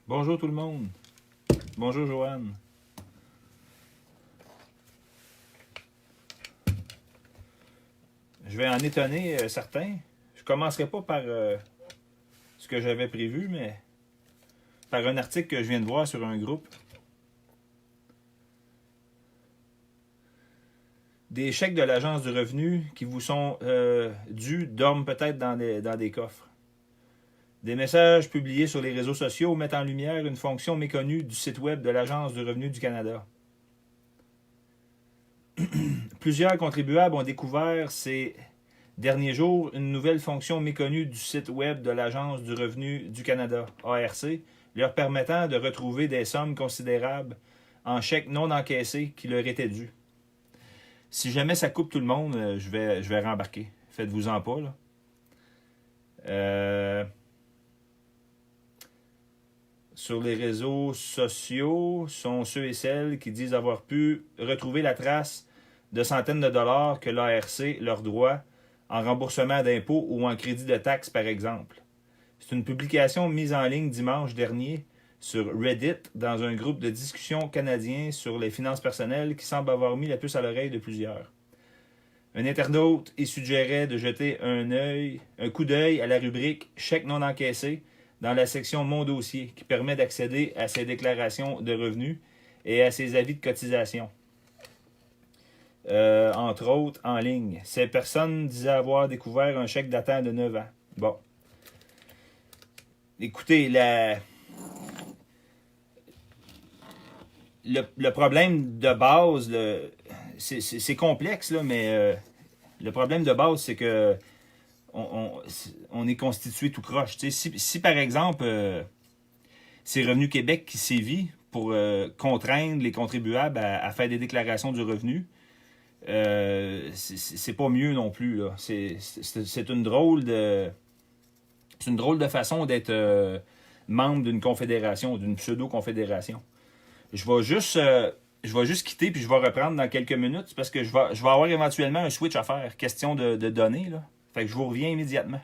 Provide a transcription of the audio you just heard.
Bonjour tout le monde. Bonjour Joanne. Je vais en étonner certains. Je ne commencerai pas par ce que j'avais prévu, mais par un article que je viens de voir sur un groupe. Des chèques de l'Agence du revenu qui vous sont dus dorment peut-être dans des coffres. Des messages publiés sur les réseaux sociaux mettent en lumière une fonction méconnue du site web de l'Agence du revenu du Canada. Plusieurs contribuables ont découvert ces derniers jours une nouvelle fonction méconnue du site web de l'Agence du revenu du Canada, ARC, leur permettant de retrouver des sommes considérables en chèques non encaissés qui leur étaient dus. Si jamais ça coupe tout le monde, je vais rembarquer. Faites-vous-en pas, là. Sur les réseaux sociaux sont ceux et celles qui disent avoir pu retrouver la trace de centaines de dollars que l'ARC leur doit en remboursement d'impôts ou en crédit de taxes, par exemple. C'est une publication mise en ligne dimanche dernier sur Reddit dans un groupe de discussion canadien sur les finances personnelles qui semble avoir mis la puce à l'oreille de plusieurs. Un internaute y suggérait de jeter un coup d'œil à la rubrique « Chèques non encaissés » dans la section « Mon dossier » qui permet d'accéder à ses déclarations de revenus et à ses avis de cotisation. Entre autres, en ligne. Ces personnes disaient avoir découvert un chèque datant de 9 ans. Bon. Écoutez, le problème de base, c'est complexe, là, mais le problème de base, c'est que on est constitué tout croche. Si par exemple, c'est Revenu Québec qui sévit pour contraindre les contribuables à faire des déclarations du revenu, c'est pas mieux non plus, là. C'est une drôle de façon d'être membre d'une confédération, d'une pseudo-confédération. Je vais juste quitter puis je vais reprendre dans quelques minutes parce que je vais avoir éventuellement un switch à faire. Question de données, là. Fait que je vous reviens immédiatement.